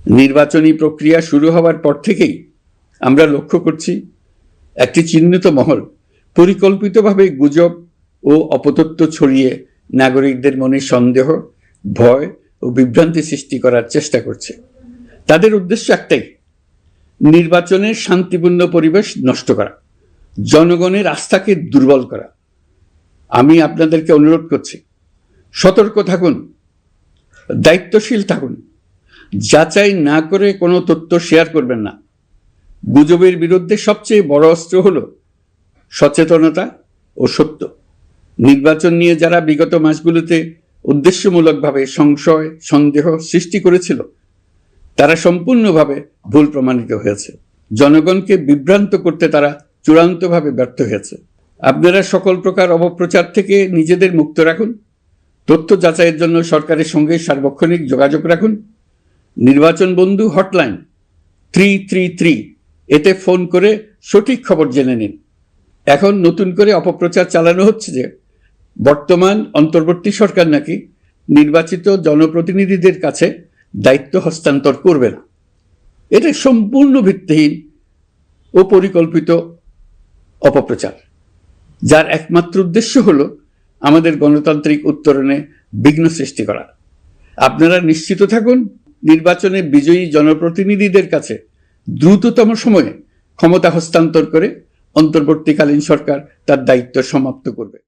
নির্বাচনী প্রক্রিয়া শুরু হওয়ার পর থেকেই আমরা লক্ষ্য করছি একটি চিহ্নিত মহল পরিকল্পিতভাবে গুজব ও অপতথ্য ছড়িয়ে নাগরিকদের মনে সন্দেহ, ভয় ও বিভ্রান্তি সৃষ্টি করার চেষ্টা করছে। তাদের উদ্দেশ্য একটাই, নির্বাচনের শান্তিপূর্ণ পরিবেশ নষ্ট করা, জনগণের আস্থাকে দুর্বল করা। আমি আপনাদেরকে অনুরোধ করছি, সতর্ক থাকুন, দায়িত্বশীল থাকুন, যাচাই না করে কোনো তথ্য শেয়ার করবেন না। গুজবের বিরুদ্ধে সবচেয়ে বড় অস্ত্র হলো সচেতনতা ও সত্য। নির্বাচন নিয়ে যারা বিগত মাসগুলোতে উদ্দেশ্যমূলকভাবে সংশয়, সন্দেহ সৃষ্টি করেছিল, তারা সম্পূর্ণভাবে ভুল প্রমাণিত হয়েছে। জনগণকে বিভ্রান্ত করতে তারা চূড়ান্তভাবে ব্যর্থ হয়েছে। আপনারা সকল প্রকার অপপ্রচার থেকে নিজেদের মুক্ত রাখুন। তথ্য যাচাইয়ের জন্য সরকারের সঙ্গে সার্বক্ষণিক যোগাযোগ রাখুন। নির্বাচন বন্ধু হটলাইন 333 এতে ফোন করে সঠিক খবর জেনে নিন। এখন নতুন করে অপপ্রচার চালানো হচ্ছে যে বর্তমান অন্তর্বর্তী সরকার নাকি নির্বাচিত জনপ্রতিনিধিদের কাছে দায়িত্ব হস্তান্তর করবে না। এটা সম্পূর্ণ ভিত্তিহীন ও পরিকল্পিত অপপ্রচার, যার একমাত্র উদ্দেশ্য হলো আমাদের গণতান্ত্রিক উত্তরণে বিঘ্ন সৃষ্টি করা। আপনারা নিশ্চিত থাকুন, নির্বাচনে বিজয়ী জনপ্রতিনিধিদের কাছে দ্রুততম সময়ে ক্ষমতা হস্তান্তর করে অন্তর্বর্তীকালীন সরকার তার দায়িত্ব সমাপ্ত করবে।